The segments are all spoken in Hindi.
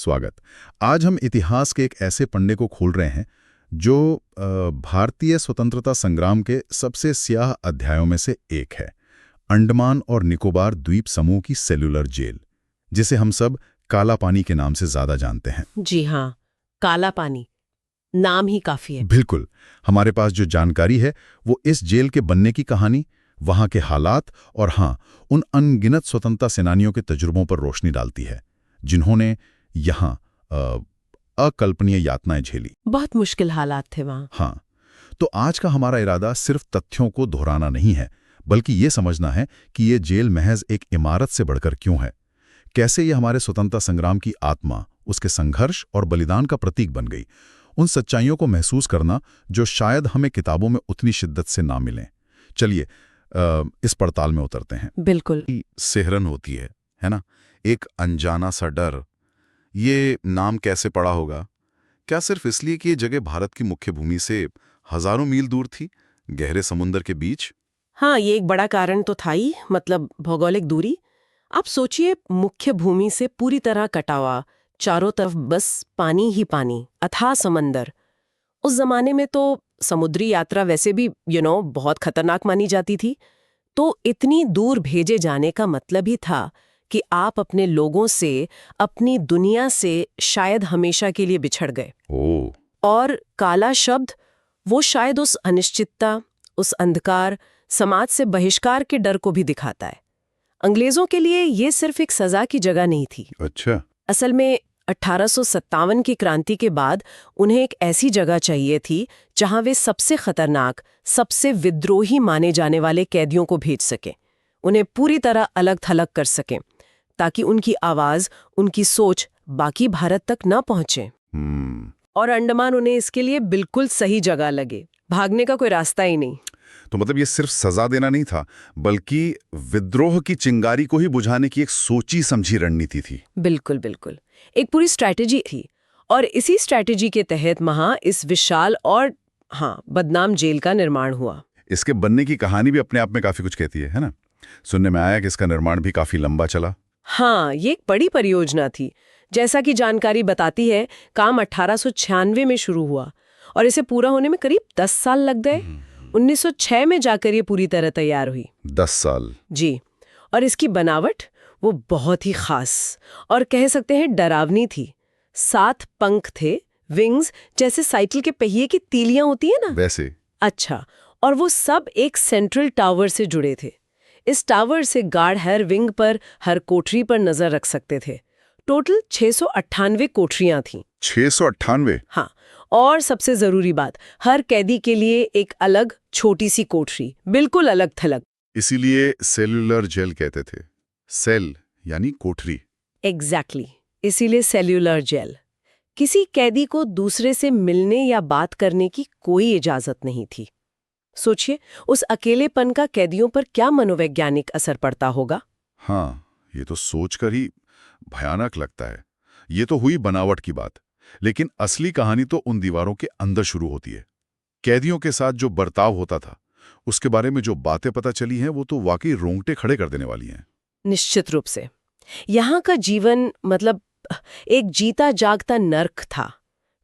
स्वागत। आज हम इतिहास के एक ऐसे पन्ने को खोल रहे हैं जो भारतीय स्वतंत्रता संग्राम के सबसे स्याह अध्यायों में से एक है। अंडमान और निकोबार द्वीप समूह की सेल्युलर जेल, जिसे हम सब काला पानी के नाम से ज्यादा जानते हैं। जी हाँ, काला पानी नाम ही काफी है। बिल्कुल। हमारे पास जो जानकारी है वो इस जेल के बनने की कहानी, वहां के हालात और हाँ, उन अनगिनत स्वतंत्रता सेनानियों के तजुर्बों पर रोशनी डालती है जिन्होंने यहाँ अकल्पनीय यातनाएं झेली। बहुत मुश्किल हालात थे वहाँ। हाँ, तो आज का हमारा इरादा सिर्फ तथ्यों को दोहराना नहीं है, बल्कि ये समझना है कि ये जेल महज एक इमारत से बढ़कर क्यों है, कैसे ये हमारे स्वतंत्रता संग्राम की आत्मा, उसके संघर्ष और बलिदान का प्रतीक बन गई। उन सच्चाइयों को महसूस करना जो शायद हमें किताबों में उतनी शिद्दत से ना मिलें। चलिए इस पड़ताल में उतरते हैं। बिल्कुल। सिहरन होती है ना, एक अनजाना सा डर। ये नाम कैसे पड़ा होगा? क्या सिर्फ इसलिए कि ये जगह भारत की मुख्य भूमि से हजारों मील दूर थी, गहरे समुद्र के बीच? हाँ, ये एक बड़ा कारण तो था ही, मतलब भौगोलिक दूरी। आप सोचिए, मुख्य भूमि से पूरी तरह कटा हुआ, चारों तरफ बस पानी ही पानी, अथाह समंदर। उस जमाने में तो समुद्री यात्रा वैसे भी बहुत खतरनाक मानी जाती थी। तो इतनी दूर भेजे जाने का मतलब ही था कि आप अपने लोगों से, अपनी दुनिया से शायद हमेशा के लिए बिछड़ गए। और काला शब्द वो शायद उस अनिश्चितता, उस अंधकार, समाज से बहिष्कार के डर को भी दिखाता है। अंग्रेजों के लिए ये सिर्फ एक सजा की जगह नहीं थी। अच्छा। असल में 1857 की क्रांति के बाद उन्हें एक ऐसी जगह चाहिए थी जहां वे सबसे खतरनाक, सबसे विद्रोही माने जाने वाले कैदियों को भेज सकें, उन्हें पूरी तरह अलग थलग कर सकें, ताकि उनकी आवाज, उनकी सोच बाकी भारत तक न पहुंचे। और अंडमान उन्हें इसके लिए बिल्कुल सही जगह लगे। भागने का कोई रास्ता ही नहीं। तो मतलब ये सिर्फ सजा देना नहीं था, बल्कि विद्रोह की चिंगारी को ही बुझाने की एक सोची समझी रणनीति थी। बिल्कुल बिल्कुल, एक पूरी स्ट्रैटेजी थी। और इसी स्ट्रैटेजी के तहत वहां इस विशाल और बदनाम जेल का निर्माण हुआ। इसके बनने की कहानी भी अपने आप में काफी कुछ कहती है ना? सुनने में आया कि इसका निर्माण भी काफी लंबा चला। हाँ, ये एक बड़ी परियोजना थी। जैसा कि जानकारी बताती है, काम 1896 में शुरू हुआ और इसे पूरा होने में करीब 10 साल लग गए। 1906 में जाकर ये पूरी तरह तैयार हुई। 10 साल? जी। और इसकी बनावट वो बहुत ही खास और कह सकते हैं डरावनी थी। 7 पंख थे, विंग्स, जैसे साइकिल के पहिए की तीलियां होती है ना, वैसे। अच्छा, और वो सब एक सेंट्रल टावर से जुड़े थे। इस टावर से गार्ड हर विंग पर, हर कोठरी पर नजर रख सकते थे। टोटल 698 कोठरियां थीं। 698? हाँ, और सबसे जरूरी बात, हर कैदी के लिए एक अलग छोटी सी कोठरी, बिल्कुल अलग थलग। इसीलिए सेल्युलर जेल कहते थे। सेल यानी कोठरी। एग्जैक्टली, इसीलिए सेल्युलर जेल। किसी कैदी को दूसरे से मिलने या बात करने की कोई इजाजत नहीं थी। सोचिए, उस अकेलेपन का कैदियों पर क्या मनोवैज्ञानिक असर पड़ता होगा। हाँ, ये तो सोचकर ही भयानक लगता है। ये तो हुई बनावट की बात, लेकिन असली कहानी तो उन दीवारों के अंदर शुरू होती है। कैदियों के साथ जो बर्ताव होता था, उसके बारे में जो बातें पता चली हैं, वो तो वाकई रोंगटे खड़े कर देने वाली हैं। निश्चित रूप से। यहाँ का जीवन मतलब एक जीता जागता नर्क था।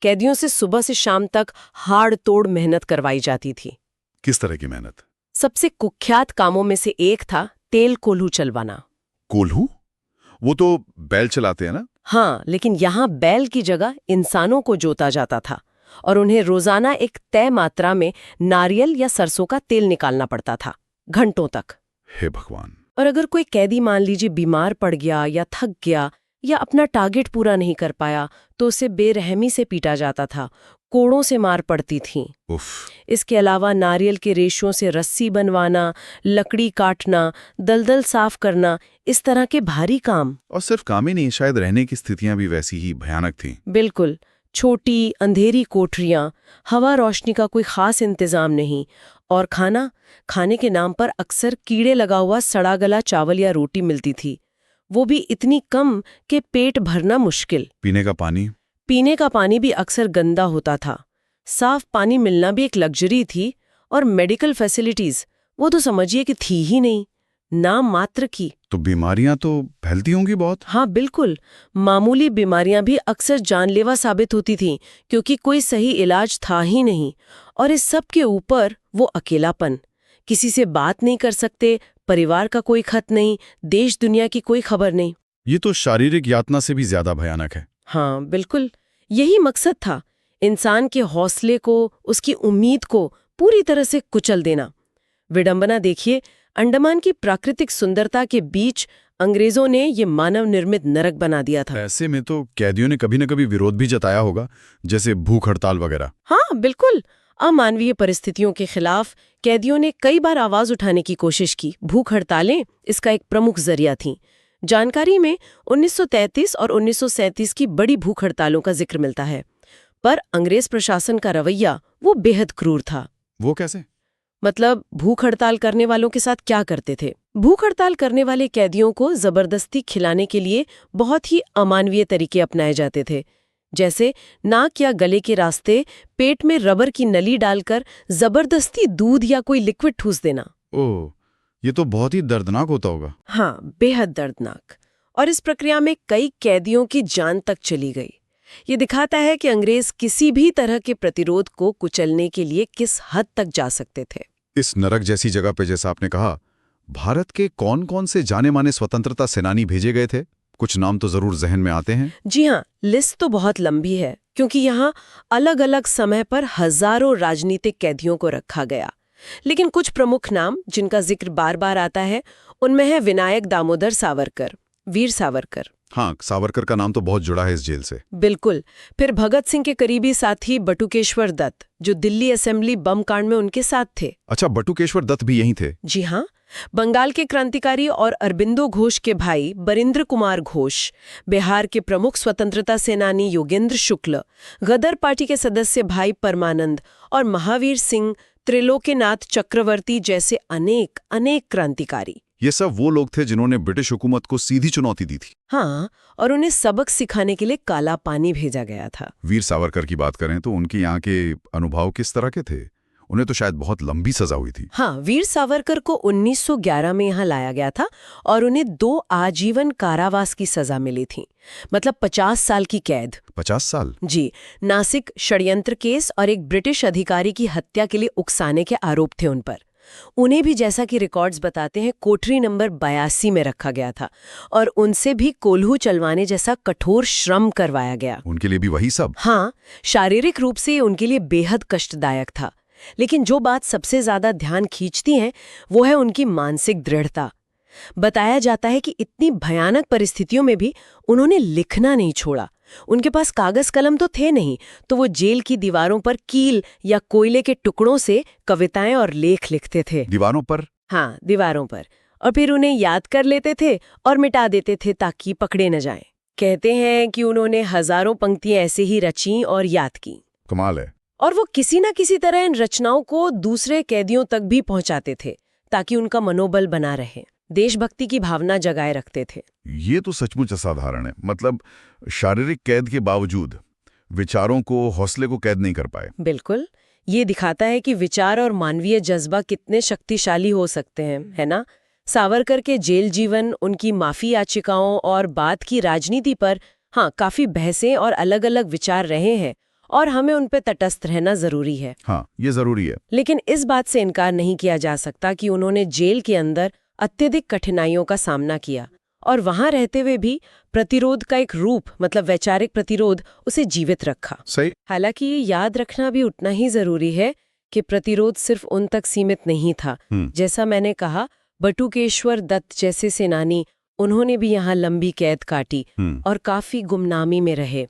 कैदियों से सुबह से शाम तक हाड़ तोड़ मेहनत करवाई जाती थी। किस तरह की मेहनत? सबसे कुख्यात कामों में से एक था तेल कोल्हू चलवाना। कोल्हू? वो तो बैल चलाते हैं ना? हाँ, लेकिन यहाँ बैल की जगह इंसानों को जोता जाता था और उन्हें रोजाना एक तय मात्रा में नारियल या सरसों का तेल निकालना पड़ता था, घंटों तक। हे भगवान! और अगर कोई कैदी मान लीजिए बीमार पड़ गया या थक गया या अपना टारगेट पूरा नहीं कर पाया, तो उसे बेरहमी से पीटा जाता था, कोड़ों से मार पड़ती थीं। इसके अलावा नारियल के रेशों से रस्सी बनवाना, लकड़ी काटना, दलदल साफ करना, इस तरह के भारी काम। और सिर्फ काम ही नहीं, शायद रहने की स्थितियां भी वैसी ही भयानक थीं। बिल्कुल, छोटी अंधेरी कोठरियां, हवा रोशनी का कोई खास इंतजाम नहीं, और खाने के नाम पर अक्सर कीड़े लगा हुआ सड़ा गला चावल या रोटी मिलती थी, वो भी इतनी कम कि पेट भरना मुश्किल। पीने का पानी भी अक्सर गंदा होता था। साफ पानी मिलना भी एक लग्जरी थी, और मेडिकल फैसिलिटीज वो तो समझिए कि थी ही नहीं। नाम मात्र की। तो बीमारियां तो फैलती होंगी बहुत। हाँ बिल्कुल, मामूली बीमारियां भी अक्सर जानलेवा साबित होती थीं क्योंकि कोई सही इलाज था ही नहीं। और इस सब के ऊपर वो अकेलापन, किसी से बात नहीं कर सकते, परिवार का कोई खत नहीं, देश दुनिया की कोई खबर नहीं। ये तो शारीरिक यातना से भी ज्यादा भयानक है। हाँ बिल्कुल, यही मकसद था, इंसान के हौसले को, उसकी उम्मीद को पूरी तरह से कुचल देना। विडंबना देखिए, अंडमान की प्राकृतिक सुंदरता के बीच अंग्रेजों ने ये मानव निर्मित नरक बना दिया था। ऐसे में तो कैदियों ने कभी न कभी विरोध भी जताया होगा, जैसे भूख हड़ताल वगैरह। हाँ बिल्कुल, अमानवीय परिस्थितियों के खिलाफ कैदियों ने कई बार आवाज उठाने की कोशिश की। भूख हड़तालें इसका एक प्रमुख जरिया थीं। जानकारी में 1933 और 1937 की बड़ी भूख हड़तालों का जिक्र मिलता है। पर अंग्रेज प्रशासन का रवैया वो बेहद क्रूर था। वो कैसे? मतलब भूख हड़ताल करने वालों के साथ क्या करते थे? भूख हड़ताल करने वाले कैदियों को जबरदस्ती खिलाने के लिए बहुत ही अमानवीय तरीके अपनाए जाते थे, जैसे नाक या गले के रास्ते पेट में रबर की नली डालकर जबरदस्ती दूध या कोई लिक्विड ठूस देना। ओह, ये तो बहुत ही दर्दनाक होता होगा। हाँ, बेहद दर्दनाक। और इस प्रक्रिया में कई कैदियों की जान तक चली गई। ये दिखाता है कि अंग्रेज किसी भी तरह के प्रतिरोध को कुचलने के लिए किस हद तक जा सकते थे। इस नरक जैसी जगह पे, जैसा आपने कहा, भारत के कौन-कौन से जाने-माने स्वतंत्रता सेनानी भेजे गए थे? कुछ नाम तो जरूर जहन में आते हैं। जी हाँ, लिस्ट तो बहुत लंबी है क्योंकि यहाँ अलग अलग समय पर हजारों राजनीतिक कैदियों को रखा गया। लेकिन कुछ प्रमुख नाम जिनका जिक्र बार बार आता है, उनमें है विनायक दामोदर सावरकर, वीर सावरकर। हाँ, सावरकर का नाम तो बहुत जुड़ा है इस जेल से। बिल्कुल। फिर भगत सिंह के करीबी साथी बटुकेश्वर दत्त, जो दिल्ली असेंबली बम कांड में उनके साथ थे। अच्छा, बटुकेश्वर दत्त भी यहीं थे? जी हाँ। बंगाल के क्रांतिकारी और अरबिंदो घोष के भाई बरिंद्र कुमार घोष, बिहार के प्रमुख स्वतंत्रता सेनानी योगेंद्र शुक्ल, गदर पार्टी के सदस्य भाई परमानंद और महावीर सिंह, त्रिलोकीनाथ चक्रवर्ती जैसे अनेक क्रांतिकारी। ये सब वो लोग थे जिन्होंने ब्रिटिश हुकूमत को सीधी चुनौती दी थी। हाँ, और उन्हें सबक सिखाने के लिए काला पानी भेजा गया था। वीर सावरकर की बात करें तो उनके यहाँ के अनुभव किस तरह के थे? उन्हें तो शायद बहुत लंबी सजा हुई थी। हाँ, वीर सावरकर को 1911 में यहाँ लाया गया था और उन्हें 2 आजीवन कारावास की सजा मिली थी, मतलब 50 साल की कैद। 50 साल? जी, नासिक षड्यंत्र केस और एक ब्रिटिश अधिकारी की हत्या के लिए उकसाने के आरोप थे उन पर। उन्हें भी, जैसा कि रिकॉर्ड्स बताते हैं, कोठरी नंबर 82 में रखा गया था और उनसे भी कोल्हू चलवाने जैसा कठोर श्रम करवाया गया। उनके लिए भी वही सब? हाँ, शारीरिक रूप से उनके लिए बेहद कष्टदायक था। लेकिन जो बात सबसे ज्यादा ध्यान खींचती है वो है उनकी मानसिक दृढ़ता। बताया जाता है कि इतनी भयानक परिस्थितियों में भी उन्होंने लिखना नहीं छोड़ा। उनके पास कागज कलम तो थे नहीं, तो वो जेल की दीवारों पर कील या कोयले के टुकड़ों से कविताएं और लेख लिखते थे। दीवारों पर? हाँ, दीवारों पर। और फिर उन्हें याद कर लेते थे और मिटा देते थे ताकि पकड़े न जाएं। कहते हैं कि उन्होंने हजारों पंक्तियां ऐसे ही रची और याद की। कमाल है। और वो किसी न किसी तरह इन रचनाओं को दूसरे कैदियों तक भी पहुंचाते थे ताकि उनका मनोबल बना रहे, देशभक्ति की भावना जगाए रखते थे। ये तो सचमुच असाधारण है। मतलब शारीरिक कैद के बावजूद विचारों को, हौसले को कैद नहीं कर पाए। बिल्कुल, ये दिखाता है कि विचार और मानवीय जज्बा कितने शक्तिशाली हो सकते हैं, है ना? सावरकर के जेल जीवन, उनकी माफी याचिकाओं और बाद की राजनीति पर हाँ काफी बहसें और अलग-अलग विचार रहे हैं और हमें उन पे तटस्थ रहना जरूरी है। हाँ, ये जरूरी है। लेकिन इस बात से इनकार नहीं किया जा सकता कि उन्होंने जेल के अंदर अत्यधिक कठिनाइयों का सामना किया और वहां रहते हुए भी प्रतिरोध का एक रूप, मतलब वैचारिक प्रतिरोध, उसे जीवित रखा। सही। हालांकि ये याद रखना भी उतना ही जरूरी है कि प्रतिरोध सिर्फ उन तक सीमित नहीं था। जैसा मैंने कहा, बटुकेश्वर दत्त जैसे सेनानी, उन्होंने भी यहाँ लंबी कैद काटी और काफी गुमनामी में रहे।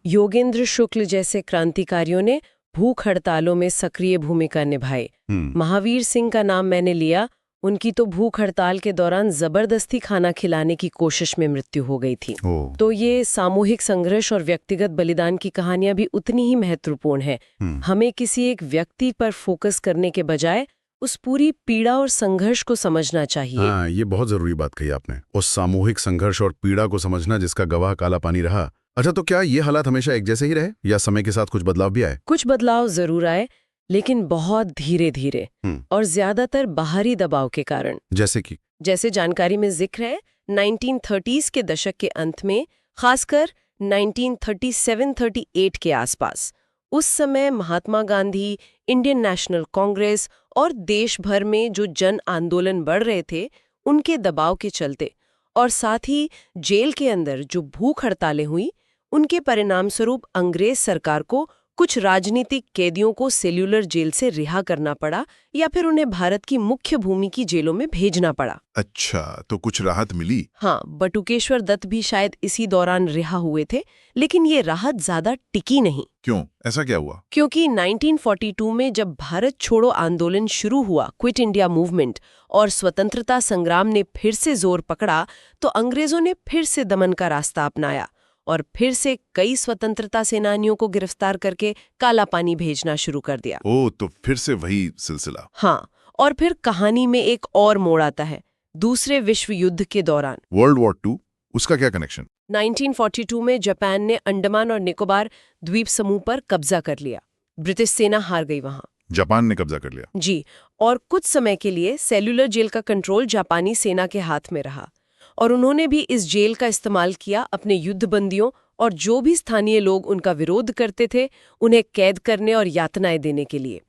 योगेंद्र शुक्ल जैसे क्रांतिकारियों ने भूख हड़तालों में सक्रिय भूमिका निभाई। महावीर सिंह का नाम मैंने लिया, उनकी तो भूख हड़ताल के दौरान जबरदस्ती खाना खिलाने की कोशिश में मृत्यु हो गई थी। तो ये सामूहिक संघर्ष और व्यक्तिगत बलिदान की कहानियां भी उतनी ही महत्वपूर्ण है। हमें किसी एक व्यक्ति पर फोकस करने के बजाय उस पूरी पीड़ा और संघर्ष को समझना चाहिए। हाँ, ये बहुत जरूरी बात कही आपने, उस सामूहिक संघर्ष और पीड़ा को समझना जिसका गवाह काला पानी रहा। अच्छा, तो क्या ये हालात हमेशा एक जैसे ही रहे या समय के साथ कुछ बदलाव भी आए? कुछ बदलाव जरूर आए, लेकिन बहुत धीरे धीरे और ज्यादातर बाहरी दबाव के कारण। जैसे कि? जैसे जानकारी में जिक्र है 1930s के दशक के अंत में, खासकर 1937-38 के आसपास। उस समय महात्मा गांधी, इंडियन नेशनल कांग्रेस और देश भर में जो जन आंदोलन बढ़ रहे थे, उनके दबाव के चलते और साथ ही जेल के अंदर जो भूख हड़तालें हुई, उनके परिणाम स्वरूप अंग्रेज सरकार को कुछ राजनीतिक कैदियों को सेल्यूलर जेल से रिहा करना पड़ा या फिर उन्हें भारत की मुख्य भूमि की जेलों में भेजना पड़ा। अच्छा, तो कुछ राहत मिली? हाँ, बटुकेश्वर दत्त भी शायद इसी दौरान रिहा हुए थे, लेकिन ये राहत ज्यादा टिकी नहीं। क्यों? ऐसा क्या हुआ? क्योंकि 1942 में जब भारत छोड़ो आंदोलन शुरू हुआ, क्विट इंडिया मूवमेंट, और स्वतंत्रता संग्राम ने फिर से जोर पकड़ा, तो अंग्रेजों ने फिर से दमन का रास्ता अपनाया और फिर से कई स्वतंत्रता सेनानियों को गिरफ्तार करके काला पानी भेजना शुरू कर दिया। ओह, तो फिर से वही सिलसिला। हाँ, और फिर कहानी में एक और मोड़ आता है, दूसरे विश्व युद्ध के दौरान। वर्ल्ड वॉर 2, उसका क्या कनेक्शन? 1942 में जापान ने अंडमान और निकोबार द्वीप समूह पर कब्जा कर लिया। ब्रिटिश सेना हार गई वहां। जापान ने कब्जा कर लिया? जी, और कुछ समय के लिए सेल्यूलर जेल का कंट्रोल जापानी सेना के हाथ में रहा और उन्होंने भी इस जेल का इस्तेमाल किया अपने युद्धबंदियों और जो भी स्थानीय लोग उनका विरोध करते थे उन्हें कैद करने और यातनाएं देने के लिए।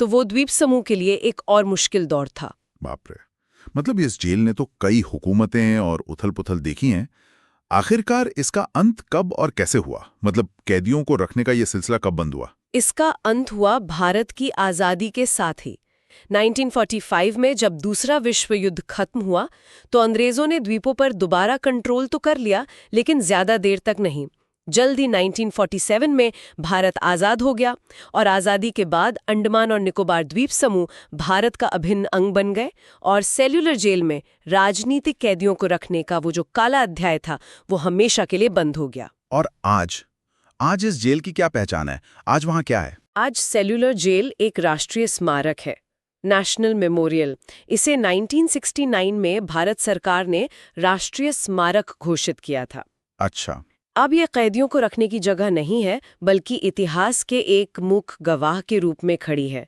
तो वो द्वीप समूह के लिए एक और मुश्किल दौर था। बाप रे, मतलब इस जेल ने तो कई हुकूमतें और उथल-पुथल देखी हैं। आखिरकार इसका अंत कब और कैसे हुआ? मतलब कैदियों को रखने का ये सिलसिला कब बंद हुआ? इसका अंत हुआ भारत की आज़ादी के साथ ही। 1945 में जब दूसरा विश्व युद्ध खत्म हुआ तो अंग्रेजों ने द्वीपों पर दोबारा कंट्रोल तो कर लिया, लेकिन ज्यादा देर तक नहीं। जल्दी 1947 में भारत आज़ाद हो गया और आज़ादी के बाद अंडमान और निकोबार द्वीप समूह भारत का अभिन्न अंग बन गए और सेल्यूलर जेल में राजनीतिक कैदियों को रखने का वो जो काला अध्याय था वो हमेशा के लिए बंद हो गया। और आज इस जेल की क्या पहचान है? आज वहाँ क्या है? आज सेल्यूलर जेल एक राष्ट्रीय स्मारक है, नेशनल मेमोरियल। इसे 1969 में भारत सरकार ने राष्ट्रीय स्मारक घोषित किया था। अच्छा। अब ये कैदियों को रखने की जगह नहीं है, बल्कि इतिहास के एक मुख्य गवाह के रूप में खड़ी है।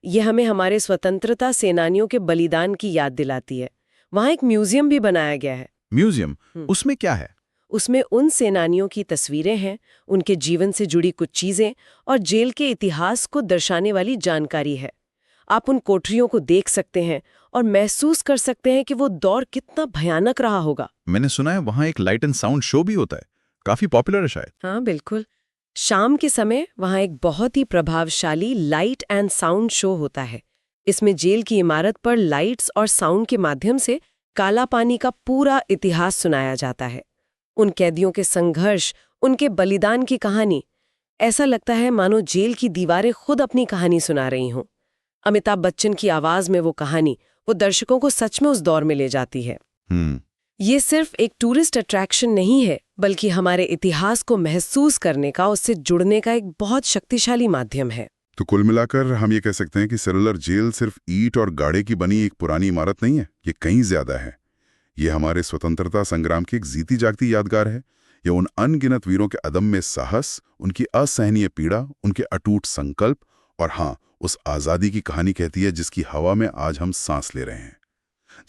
ये हमें हमारे स्वतंत्रता सेनानियों के बलिदान की याद दिलाती है। वहाँ एक म्यूजियम भी बनाया गया है। म्यूजियम? उसमें क्या है? उसमें उन सेनानियों की तस्वीरें हैं, उनके जीवन से जुड़ी कुछ चीजें और जेल के इतिहास को दर्शाने वाली जानकारी है। आप उन कोठरियों को देख सकते हैं और महसूस कर सकते हैं कि वो दौर कितना भयानक रहा होगा। मैंने सुना है वहाँ एक लाइट एंड साउंड शो भी होता है, काफी पॉपुलर है शायद। हाँ बिल्कुल, शाम के समय वहाँ एक बहुत ही प्रभावशाली लाइट एंड साउंड शो होता है। इसमें जेल की इमारत पर लाइट्स और साउंड के माध्यम से काला पानी का पूरा इतिहास सुनाया जाता है। उन कैदियों के संघर्ष, उनके बलिदान की कहानी, ऐसा लगता है मानो जेल की दीवारें खुद अपनी कहानी सुना रही हों। अमिताभ बच्चन की आवाज में वो कहानी, वो दर्शकों को सच में उस दौर में ले जाती है। ये सिर्फ एक टूरिस्ट अट्रैक्शन नहीं है, बल्कि हमारे इतिहास को महसूस करने का, उससे जुड़ने का एक बहुत शक्तिशाली माध्यम है। तो कुल मिलाकर हम ये कह सकते हैं कि सेलुलर जेल सिर्फ ईंट और गाड़े की बनी एक पुरानी इमारत नहीं है, ये कहीं ज्यादा है। ये हमारे स्वतंत्रता संग्राम की एक जीती जागती यादगार है। ये उन अनगिनत वीरों के अदम्य साहस, उनकी असहनीय पीड़ा, उनके अटूट संकल्प और हाँ, उस आज़ादी की कहानी कहती है जिसकी हवा में आज हम सांस ले रहे हैं।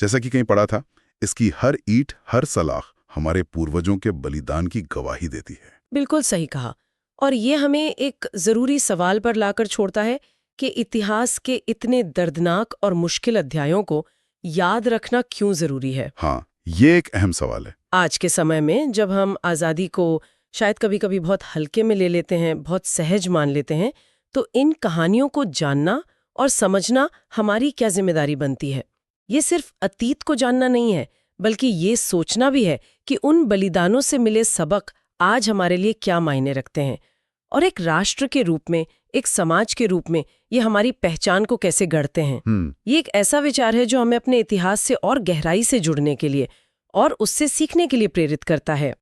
जैसा कि कहीं पढ़ा था, इसकी हर ईंट, हर सलाख हमारे पूर्वजों के बलिदान की गवाही देती है। बिल्कुल सही कहा। और ये हमें एक जरूरी सवाल पर लाकर छोड़ता है कि इतिहास के इतने दर्दनाक और मुश्किल अध्यायों को याद रखना क्यों जरूरी है। हाँ, ये एक अहम सवाल है। आज के समय में जब हम आज़ादी को शायद कभी-कभी बहुत हल्के में ले लेते हैं, बहुत सहज मान लेते हैं, तो इन कहानियों को जानना और समझना हमारी क्या जिम्मेदारी बनती है। ये सिर्फ अतीत को जानना नहीं है, बल्कि ये सोचना भी है कि उन बलिदानों से मिले सबक आज हमारे लिए क्या मायने रखते हैं और एक राष्ट्र के रूप में, एक समाज के रूप में ये हमारी पहचान को कैसे गढ़ते हैं। ये एक ऐसा विचार है जो हमें अपने इतिहास से और गहराई से जुड़ने के लिए और उससे सीखने के लिए प्रेरित करता है।